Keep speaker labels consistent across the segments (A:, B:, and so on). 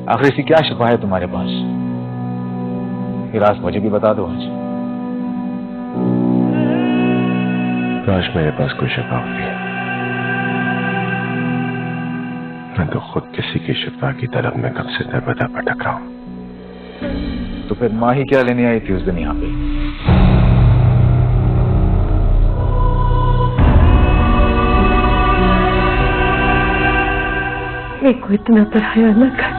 A: आखिर ऐसी क्या शिफा है तुम्हारे पास? ये राज मुझे भी बता दो आज।
B: काश मेरे पास कोई शिफा होती है। मैं तो खुद किसी की शिफा की तरफ में कब से दरबदर भटक रहा हूं।
A: तो फिर माँ ही क्या लेने आई थी उस दिन यहाँ पे?
C: मेरे को इतना पराया न कर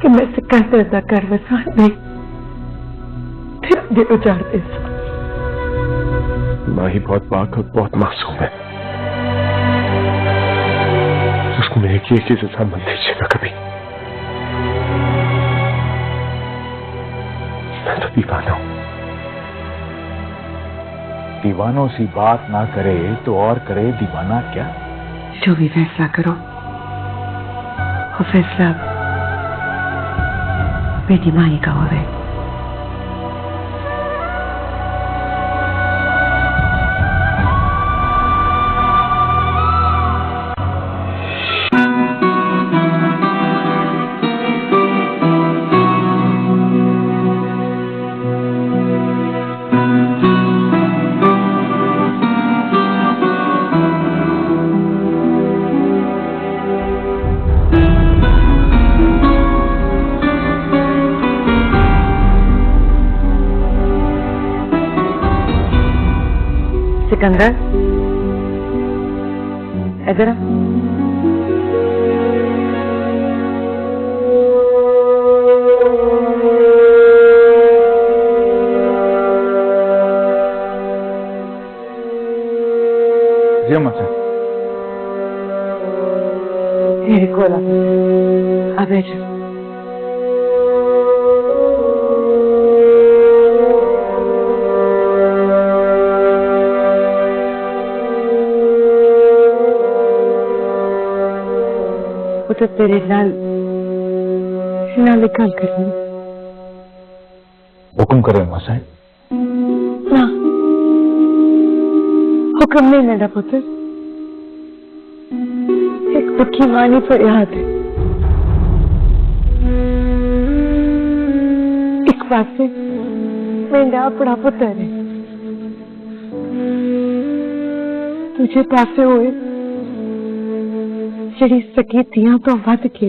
C: कि मैं सिकंदर दा घर वसा नहीं फिर दिल उजाड़ दे।
B: माँ ही बहुत पाक और बहुत मासूम है। उसको मेरे किए की सजा मत दीजिएगा कभी। मैं तो दीवाना हूं।
A: दीवानों सी बात ना करे तो और करे दीवाना क्या?
C: जो भी फैसला करो वो फैसला बेटी माई का होवे। सिकंदर इधर आ।
A: जी अम्मा से
C: मेरे को आ बैठ। वो तो तेरे नाल गल करनी।
A: हुक्म करे अम्मा साहब।
C: ना हुक्म नहीं मेरा पुत्र। एक दुखी मानी फरियाद है। एक पासे मेरा अपना पुत्र है, तुझे पासे हुए जड़ी सकीतियां तो वध के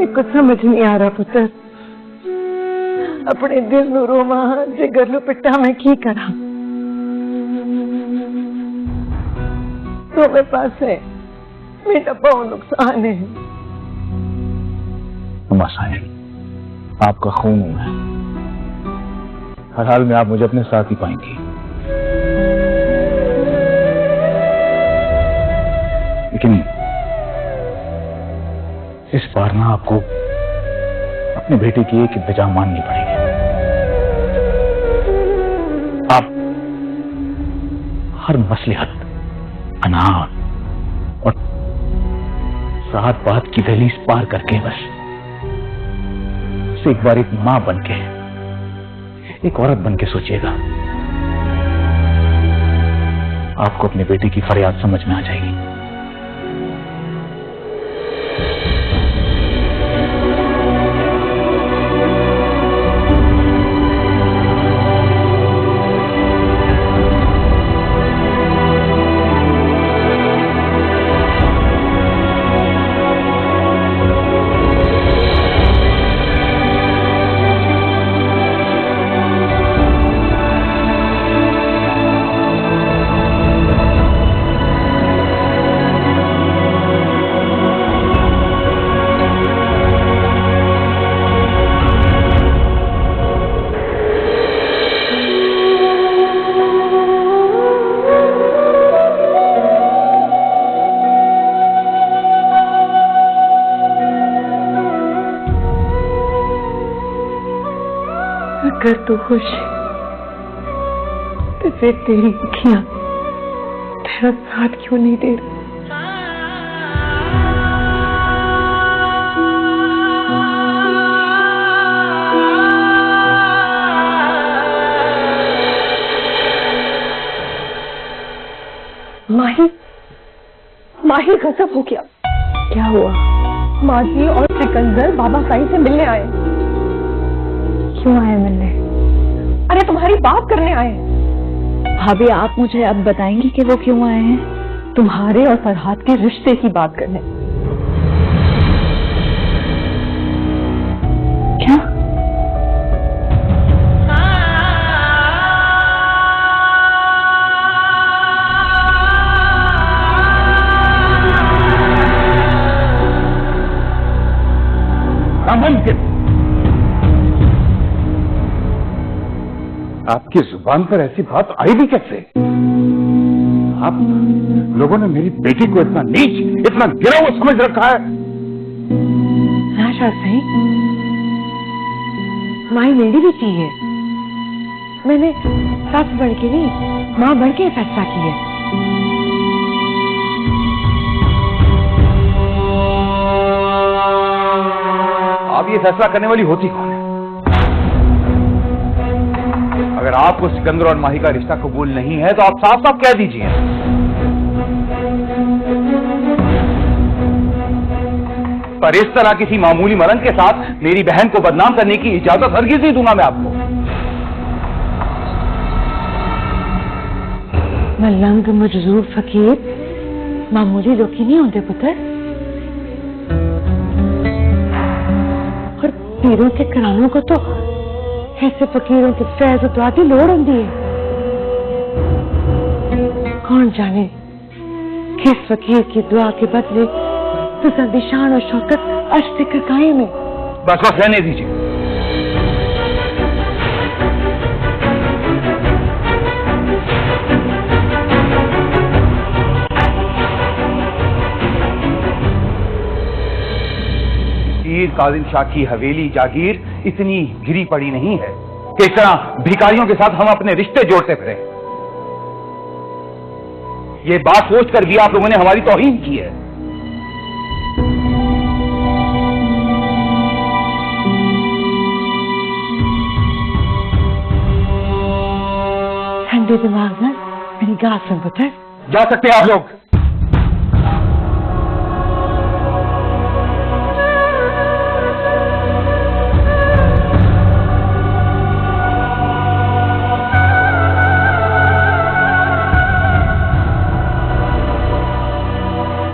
C: एक समझ नहीं आ रहा पुत्र। अपने दिल नू रोवा जिगर नू पिटा मैं की करा। तो मेरे पास है मेरा बहुत नुकसान है।
A: अम्मा साहब आपका खून हूं मैं। हर हाल में आप मुझे अपने साथ ही पाएंगी। लेकिन इस बार ना आपको अपने बेटे की एक इंतजाम माननी पड़ेगी। आप हर मसलहत, अनाथ और सात बात की दहलीज पार करके बस एक बार एक मां बनके, एक औरत बनके सोचिएगा। आपको अपने बेटे की फरियाद समझ में आ जाएगी।
C: अगर तू खुश है तो फिर तेरी अखियां तेरा साथ क्यों नहीं दे रही? माही, माही गजब हो गया। क्या हुआ? माजी और सिकंदर बाबा साईं से मिलने आए। क्यों आए मिलने? अरे तुम्हारी बात करने आए। भाभी आप मुझे अब बताएंगी कि वो क्यों आए हैं? तुम्हारे और फरहाद के रिश्ते की बात करने। क्या?
A: आपकी जुबान पर ऐसी बात आई भी कैसे? आप लोगों ने मेरी बेटी को इतना नीच, इतना गिरा हुआ समझ रखा है।
C: आशा सही, माई मेरी भी की है। मैंने सच बढ़ के नहीं, माँ बढ़ के फैसला की है।
A: आप ये फैसला करने वाली होती कौन है? अगर आपको सिकंदर और माही का रिश्ता कबूल नहीं है तो आप साफ साफ कह दीजिए। पर इस तरह किसी मामूली मरण के साथ मेरी बहन को बदनाम करने की इजाजत हरगिज नहीं दूंगा मैं आपको।
C: मलंग मजरूर फकीर मामूली लोग नहीं होते पुत्र, और पीरों के करानों को तो ऐसे फकीरों के फैज दुआ की लोड़ होती है। कौन जाने किस फकीर की दुआ के बदले तुझे शान और शौकत अर्श तक कायम है।
A: बस बस रहने दीजिए। पीर काजिम शाह की हवेली जागीर इतनी गिरी पड़ी नहीं है कि इस तरह भिखारियों के साथ हम अपने रिश्ते जोड़ते फिरे। ये बात सोचकर भी आप लोगों ने हमारी तौहीन की है।
C: ठंडे दिमाग में मेरी बात सुन पुत्र।
A: जा सकते हैं आप लोग।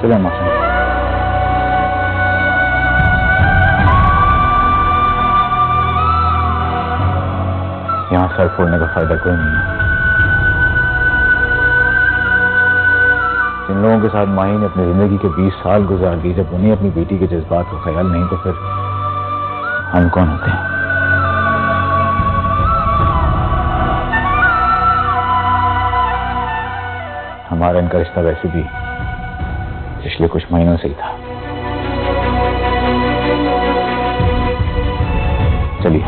A: चले मौसम, यहां सर फोड़ने का फायदा कोई नहीं है। जिन लोगों के साथ माही ने अपनी जिंदगी के 20 साल गुजार दिए, जब उन्हें अपनी बेटी के जज्बात का ख्याल नहीं तो फिर हम कौन होते हैं? हमारा इनका रिश्ता वैसे भी पिछले कुछ महीनों से ही था। चलिए।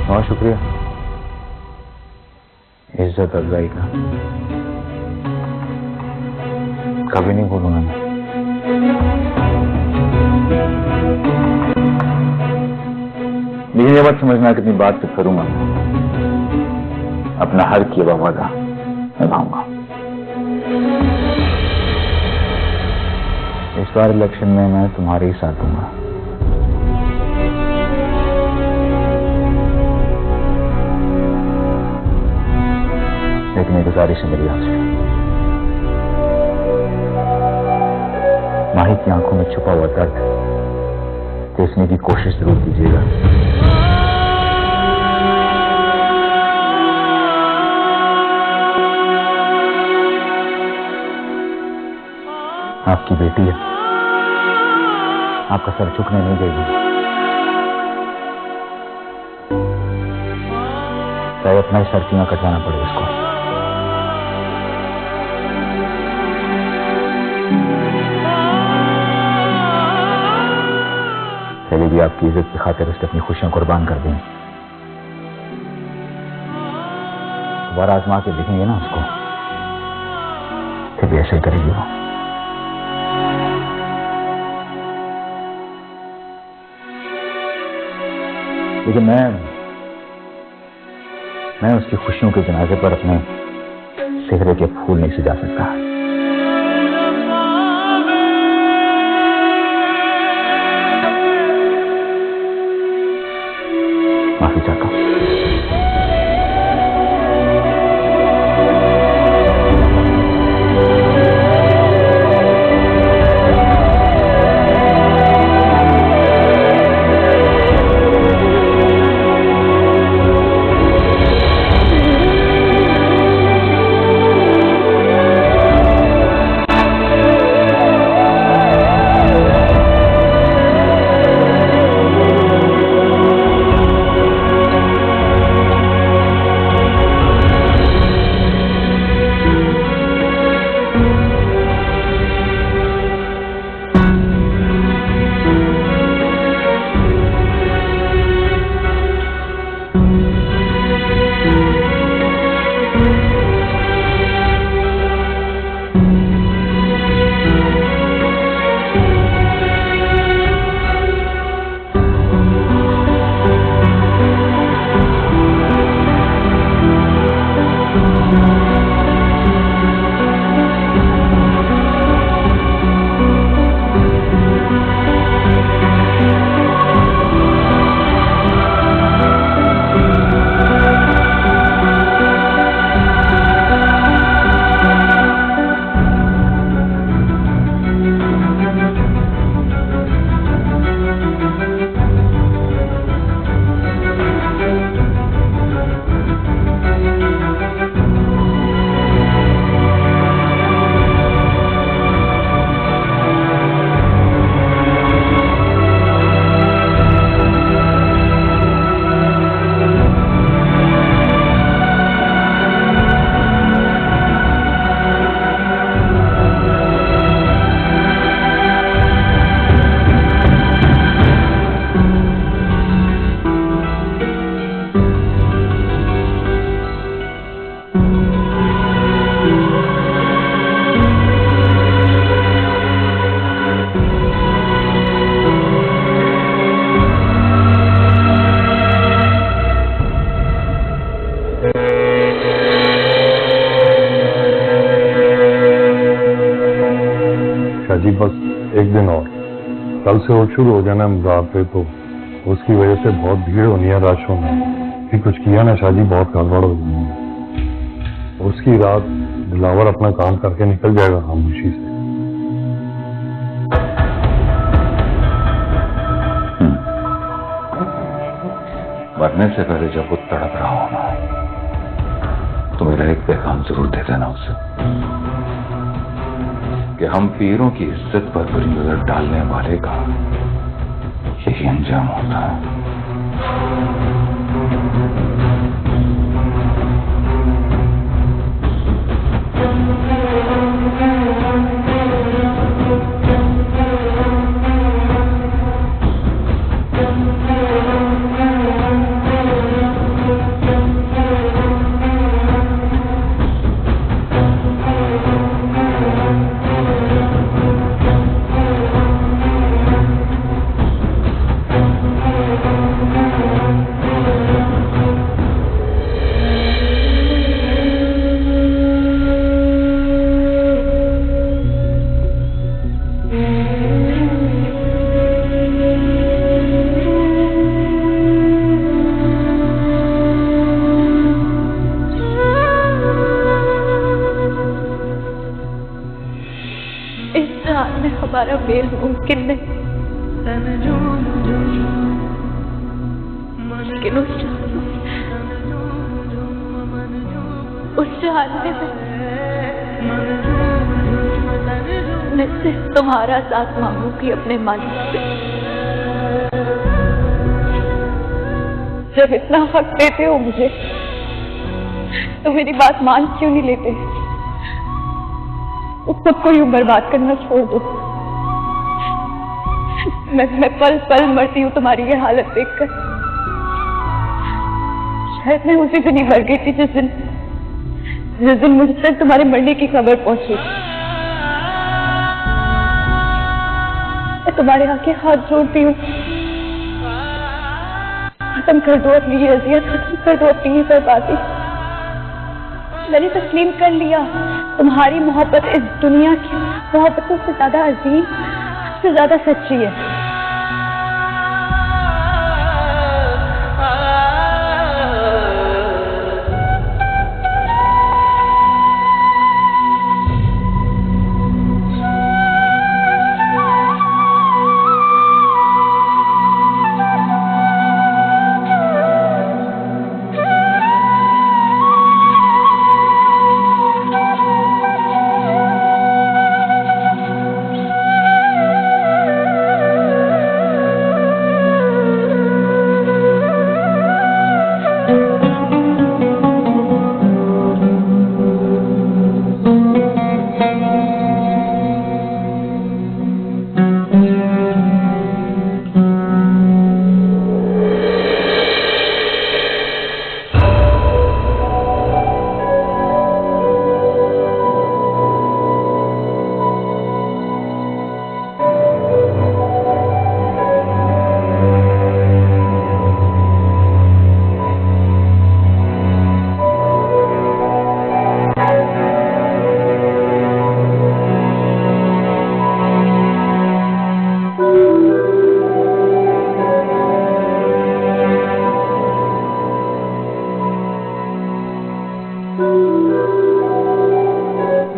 A: बहुत शुक्रिया इज्जत अफजाई का, कभी नहीं भूलूंगा मैं। लेकिन ये बात समझना कितनी बात पे करूंगा, अपना हर किया हुआ वादा निभाऊंगा। इस बार इलेक्शन में मैं तुम्हारे ही साथ दूंगा। लेकिन एक गुजारिश है मेरी आपसे, माही की आंखों में छुपा हुआ दर्द देखने की कोशिश जरूर कीजिएगा। आपकी बेटी है, आपका सर झुकने नहीं देगी। चाहे अपना ही सर क्यों कटवाना पड़े उसको। पहले भी आपकी इज्जत की खातिर उसने अपनी खुशियां कुर्बान कर दी, दोबारा आजमा के देखेंगे ना उसको, फिर भी ऐसे ही करेगी वो। लेकिन मैं उसकी खुशियों के जनाजे पर अपने चेहरे के फूल नहीं सजा सकता। माफी चाहता हूं।
D: जी बस एक दिन और, कल से और शुरू हो जाना मज़ार पे, तो उसकी वजह से बहुत भीड़ होनी है, रश होना है। फिर कुछ किया ना शाहजी, बहुत गड़बड़ हो गई है। उसकी रात दिलावर अपना काम करके निकल जाएगा खामोशी से।
A: मरने से पहले जब वो तड़प रहा हो ना, तो मेरा एक पैगाम जरूर दे देना उसे कि हम पीरों की इज्जत पर बुरी नजर डालने वाले का यही अंजाम होता है।
C: हमारा मेल मुमकिन नहीं, लेकिन उस जहाने में मैं सिर्फ तुम्हारा साथ मांगूंगी अपने मालिक से। जब इतना हक देते हो मुझे, तो मेरी बात मान क्यों नहीं लेते? खुद को यूं बर्बाद करना छोड़ दो। मैं पल पल मरती हूँ तुम्हारी ये हालत देखकर। शायद मैं उसी दिन ही मर गई थी जिस दिन जिस दिन मुझ तक तुम्हारे मरने की खबर पहुंची, मैं तुम्हारे आगे हाथ जोड़ती हूँ, खत्म कर दो अपनी ये अजियत, खत्म कर दो अपनी ये बर्बादी। मैंने तस्लीम कर लिया, तुम्हारी मोहब्बत इस दुनिया की मोहब्बतों से ज्यादा अजीम, सबसे ज्यादा सच्ची है।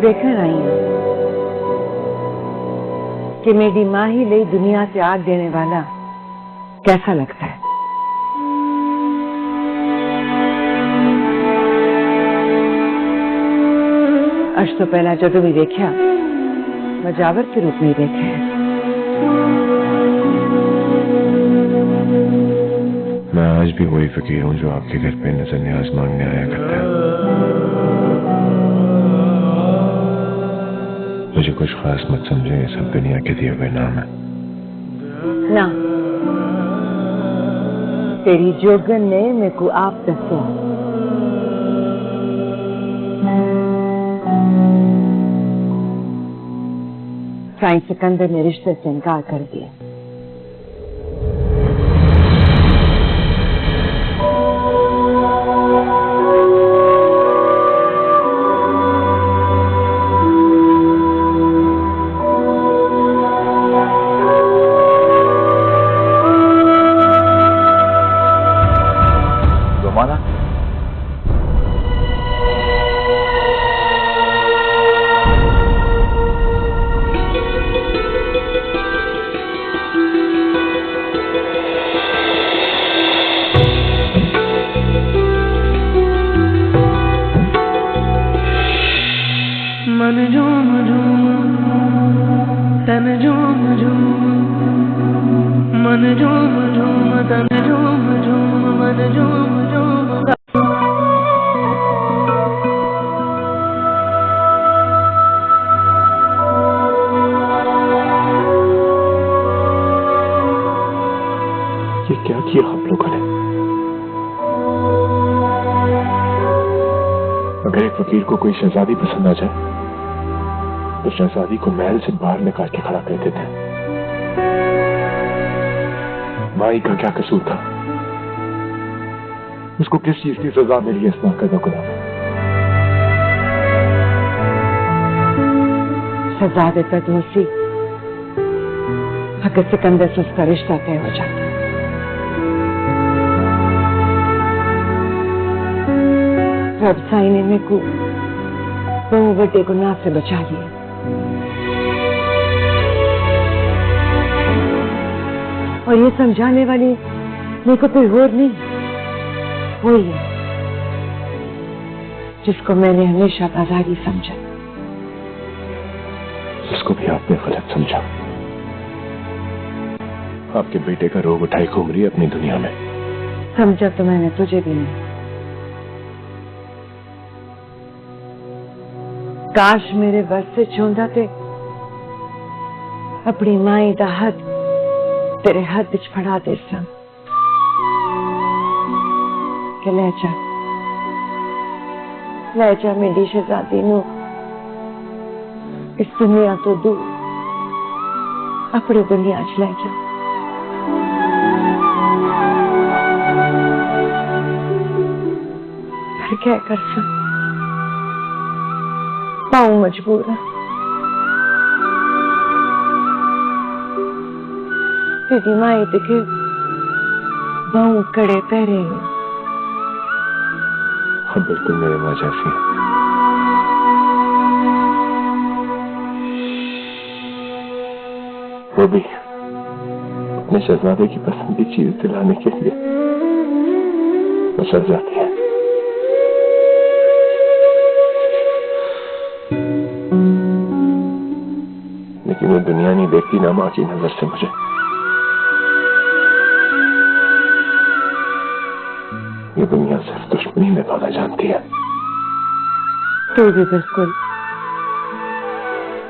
E: देखण आई हूं कि मेरी माँ ही ले दुनिया से आग देने वाला कैसा लगता है। अज तो पहला जो भी देखा मजावर के रूप में देखे है।
B: मैं आज भी वही फकीर हूँ जो आपके घर पे नजर न्याज मांगने आया करता है। मुझे कुछ खास मत समझे, ये सब दुनिया के दिए हुए नाम है।
E: ना, तेरी जोगन ने मेरे को आप दसो। साईं सिकंदर ने रिश्ते से इनकार कर दिया।
F: मन झूम झूम तन झूम झूम, मन झूम झूम तन झूम झूम, मन झूम झूम।
B: ये क्या किया आप लोगों ने? अगर एक फकीर को कोई शहजादी पसंद आ जाए तो शहजादी को महल से बाहर निकाल के खड़ा कर देते हैं। माई का क्या कसूर था? उसको किस चीज की सजा मिली है इस नाकद खुदा?
E: सजा देता तो उसी अगर सिकंदर से उसका रिश्ता तय हो जाता। रब साईं ने मेरे को बहु बड़े गुनाह से बचा लिया। और ये समझाने वाली मेरे को कोई और नहीं, वही है जिसको मैंने हमेशा आजादी समझा।
B: उसको भी आपने गलत समझा। आपके बेटे का रोग उठाई घूम रही है अपनी दुनिया में।
E: समझा तो मैंने तुझे भी नहीं। काश मेरे बस से चूंदा थे अपनी माई दा हथ तेरे हाथ बिच फड़ा दे सा कि ले जा ਲੈ ਜਾ ਮੇਰੀ ਸ਼ਹਿਜ਼ਾਦੀ ਨੂੰ इस दुनिया तो दूर अपनी दुनिया च ले जा। पर क्या कर सकता हूं, मजबूर है। तेरी माई दिखे बहु कड़े पैरे
B: हाँ बिल्कुल मेरे माँ जैसी है। वो भी अपने शहजादे की पसंद की चीज दिलाने के लिए वो चल जाती है। लेकिन वो दुनिया नहीं देखती ना माँ की नजर से मुझे। ये दुनिया सिर्फ दुश्मनी निभाना जानती है।
E: तू भी बिल्कुल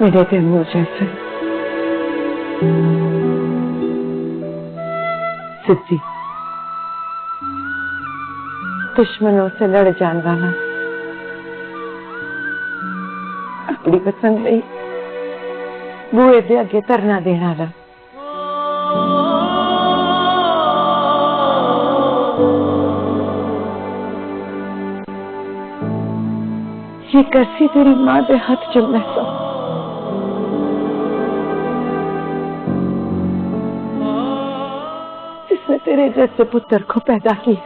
E: मेरे तैमूर जैसे सिद्धि दुश्मनों से लड़ जाने वाला, अपनी पसंद नहीं बुए दे अगे धरना देने वाला। ये करसी तेरी मां दे हाथ चुमने सा जिसने तेरे जैसे पुत्र को पैदा किया।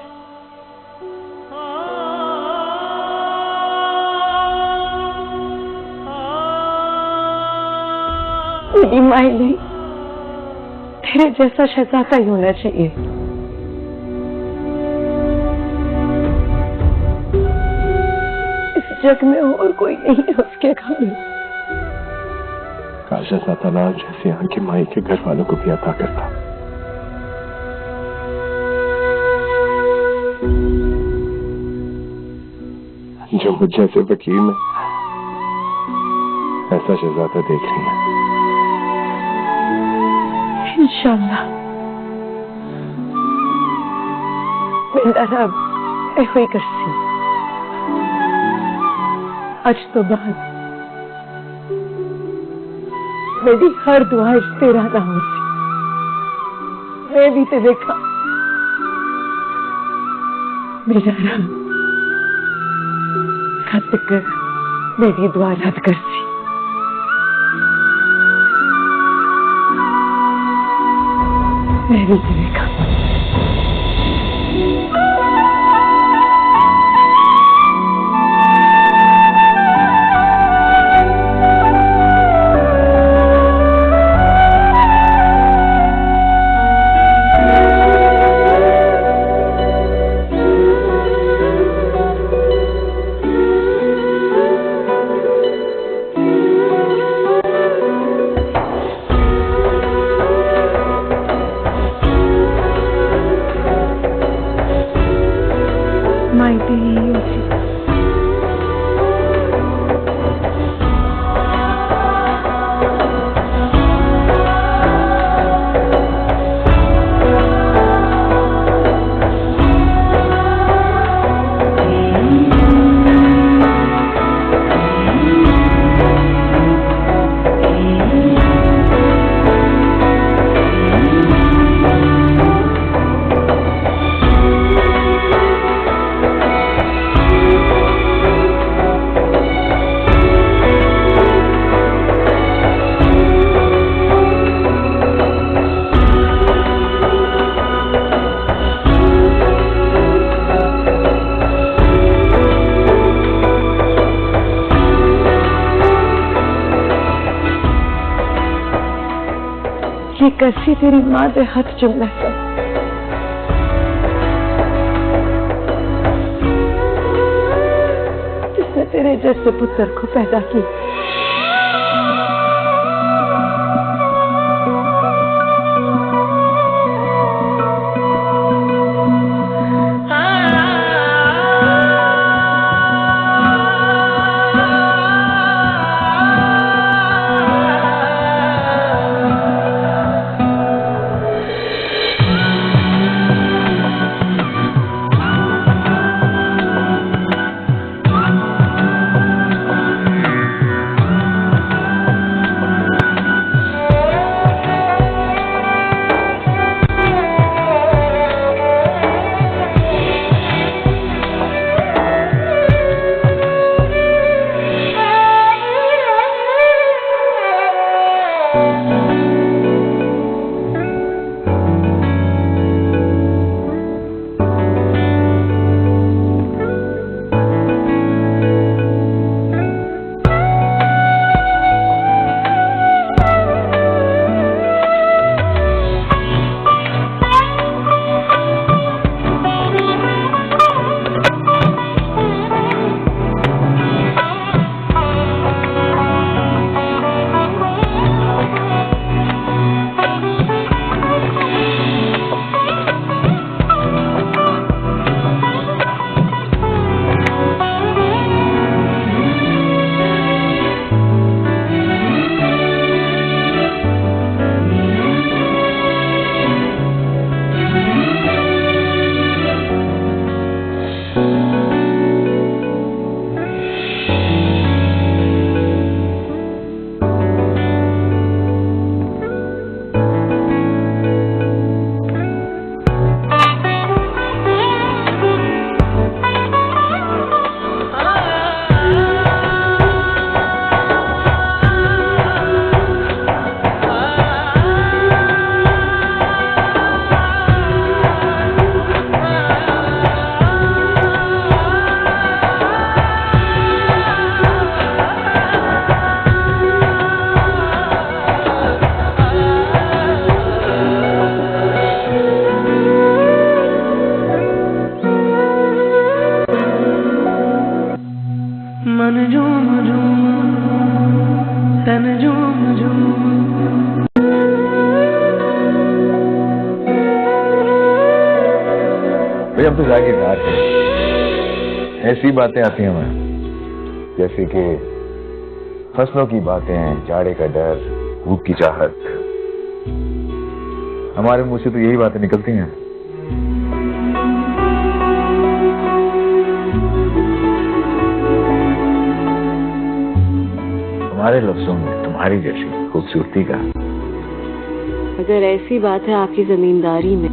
E: मेरी माई नहीं, तेरे जैसा शहजादा ही होना चाहिए। इस जग में और कोई नहीं है उसके काबिल।
B: काश ऐसा तालाब जैसी आंखें माई के घर वालों को भी अता करता। जो मुझ जैसे वकील में ऐसा शहजादा देख रही है।
E: इंशाअल्लाह मेरा रब ऐसा ही करसी। आज तो बाद मेरी हर दुआ तेरा नाम होती। मैं भी ते देखा मेरा रब खत कर मेरी दुआ रद्द करसी। मैं भी ते देखा। माई तेरी होती। ये करसी तेरी मां दे हाथ चुमना सा जिसने तेरे जैसे पुत्र को पैदा किया।
F: मन झूम झूम तन झूम झूम।
A: भाई हम तो जागीरदार हैं, ऐसी बातें आती हैं हमें जैसे कि फसलों की बातें, जाड़े का डर, धूप की चाहत। हमारे मुंह से तो यही बातें निकलती हैं। तुम्हारे लफ्जों में तुम्हारी जैसी खूबसूरती का।
E: अगर ऐसी बात है आपकी जमींदारी में,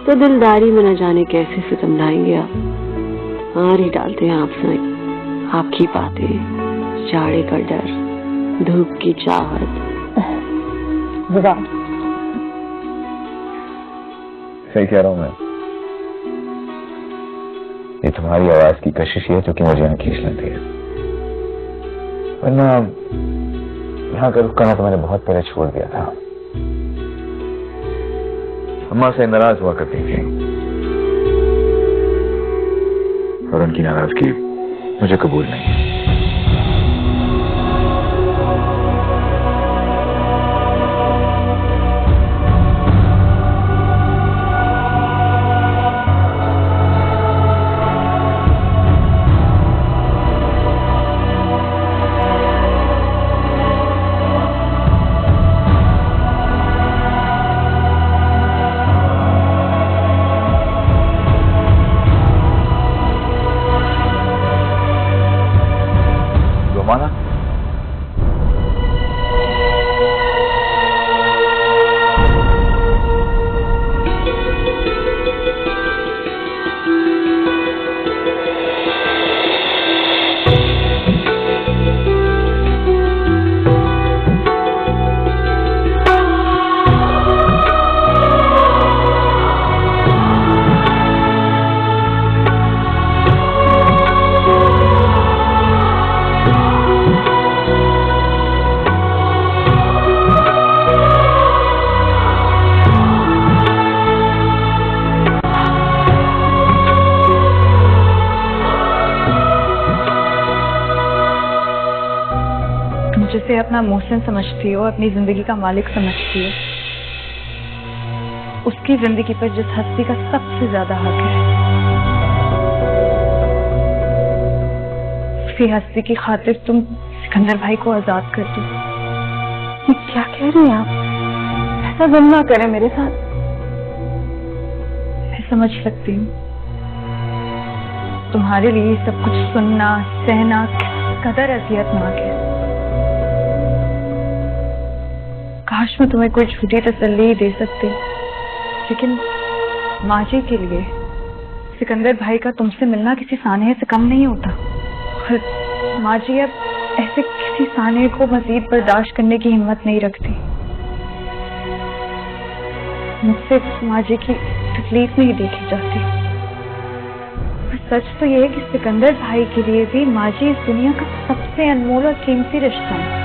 E: तो दिलदारी में न जाने कैसे सितम ढाएंगे आप। मार ही डालते हैं आपसे आपकी बातें, जाड़े का डर, धूप की चाहत।
A: सही कह रहा हूं मैं। ये तुम्हारी आवाज की कशिश है जो कि मुझे यहाँ खींच लेती है, वरना यहाँ का रुख करना तो मैंने बहुत पहले छोड़ दिया था। अम्मा से नाराज हुआ करती थी और उनकी नाराजगी मुझे कबूल नहीं।
C: जिसे अपना मोहसिन समझती हो, अपनी जिंदगी का मालिक समझती हो, उसकी जिंदगी पर जिस हस्ती का सबसे ज्यादा हक है, उसी हस्ती की खातिर तुम सिकंदर भाई को आजाद कर दो। ये क्या कह रहे हैं आप? ऐसा जुल्म ना करें मेरे साथ। मैं समझ सकती हूँ तुम्हारे लिए सब कुछ सुनना सहना किस कदर अजियतनाक है। काश मैं तुम्हें कोई झूठी तसल्ली ही दे सकती, लेकिन माजी के लिए सिकंदर भाई का तुमसे मिलना किसी सानहे से कम नहीं होता। और माजी अब ऐसे किसी सानहे को मजीद बर्दाश्त करने की हिम्मत नहीं रखती। मुझसे माजी की तकलीफ नहीं देखी जाती। और सच तो यह है कि सिकंदर भाई के लिए भी माजी इस दुनिया का सबसे अनमोल और कीमती रिश्ता है।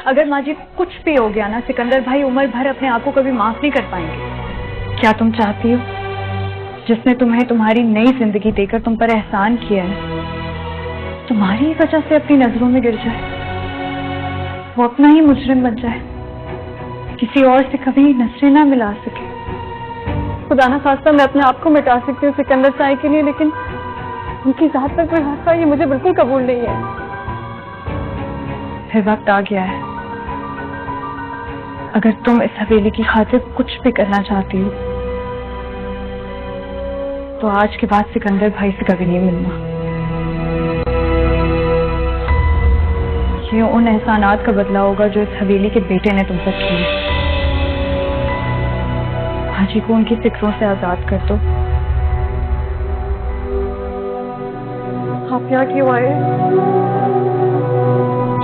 C: अगर माजी कुछ भी हो गया ना, सिकंदर भाई उम्र भर अपने आप को कभी माफ नहीं कर पाएंगे। क्या तुम चाहती हो जिसने तुम्हें तुम्हारी नई जिंदगी देकर तुम पर एहसान किया है, तुम्हारी वजह से अपनी नजरों में गिर जाए, वो अपना ही मुजरिम बन जाए, किसी और से कभी नजरें ना मिला सके? खुदा ना खास्ता मैं अपने आप को मिटा सकती हूँ सिकंदर चाय के लिए, लेकिन उनकी जात पर कोई हादसा ये मुझे बिल्कुल कबूल नहीं है। फिर वक्त आ गया है। अगर तुम इस हवेली की खातिर कुछ भी करना चाहती हो, तो आज के बाद सिकंदर भाई से कभी नहीं मिलना। ये उन एहसानात का बदला होगा जो इस हवेली के बेटे ने तुम पर किए। हाजी को उनकी फिक्रों से आजाद कर दो। आप यहाँ क्यों आए?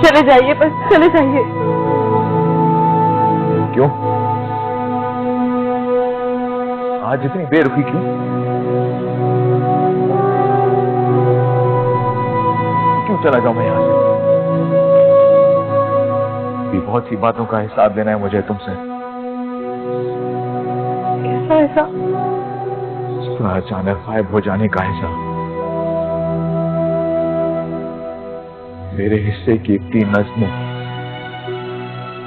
C: चले जाइए, बस चले जाइए।
A: क्यों? आज इतनी बेरुखी क्यों? क्यों चला जाऊं मैं यहाँ से? भी बहुत सी बातों का हिसाब देना है मुझे तुमसे।
C: कैसा हिसाब?
A: अचानक गायब हो जाने का हिसाब। मेरे हिस्से की इतनी नज्मों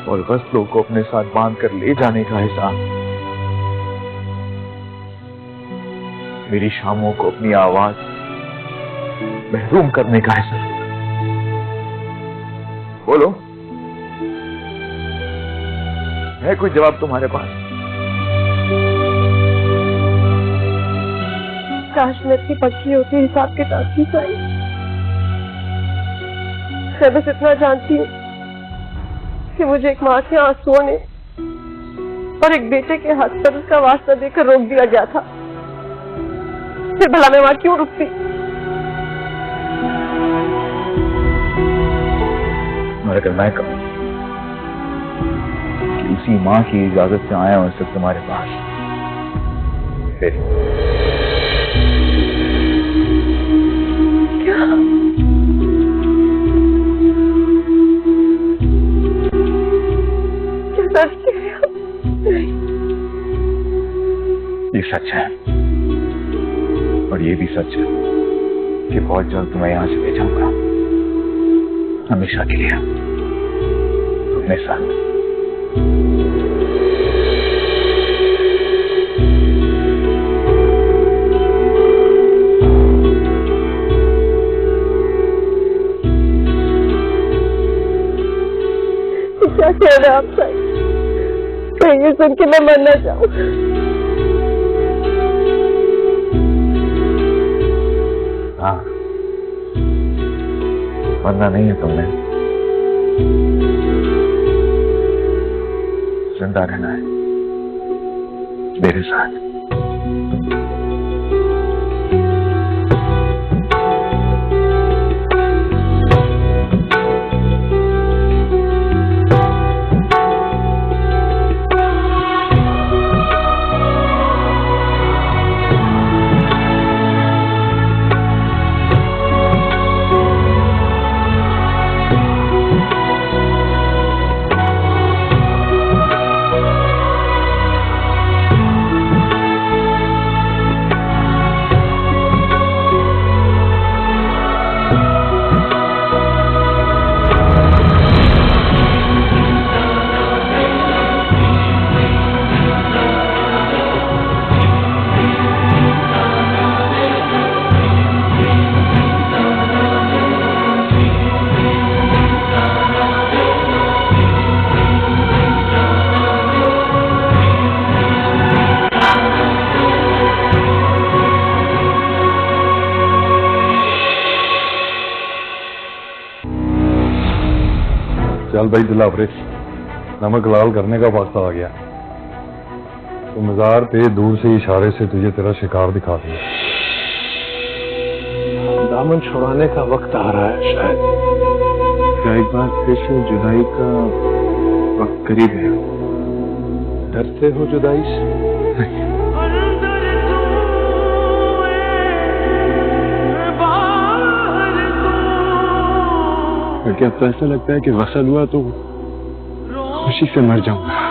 A: और गज़लों को अपने साथ बांध कर ले जाने का हिसाब, मेरी शामों को अपनी आवाज महरूम करने का हिसाब। बोलो, है कोई जवाब तुम्हारे पास?
C: काश मैं इतनी पक्की होती हिसाब किताब की साई। मैं बस इतना जानती हूँ कि मुझे एक माँ के आंसुओं ने और एक बेटे के हाथ पर उसका वास्ता देकर रोक दिया गया था। फिर भला मैं वहां क्यों रुकती?
A: और अगर मैं कहूं कि उसी माँ की इजाजत से आया हूं सिर्फ तुम्हारे पास, फिर
C: क्या? क्या सच कह रहे हो?
A: ये सच है, और ये भी सच है कि बहुत जल्द तुम्हें यहां से ले जाऊंगा, हमेशा के लिए अपने साथ।
C: क्या कह रहे हैं आप साई? कहीं ये सुन के मैं मर ना जाऊं।
A: हाँ, मरना नहीं है तुमने, जिंदा रहना है मेरे साथ।
D: चल भाई दिलावरे, नमक लाल करने का वक्त आ गया। तो मजार पे दूर से इशारे से तुझे तेरा शिकार दिखा दिया।
B: दामन छुड़ाने का वक्त आ रहा है शायद। क्या एक बार फिर से जुदाई का वक्त करीब है? डरते हो जुदाई से? क्या तो ऐसा लगता है कि वसल हुआ तो खुशी से मर जाऊंगा।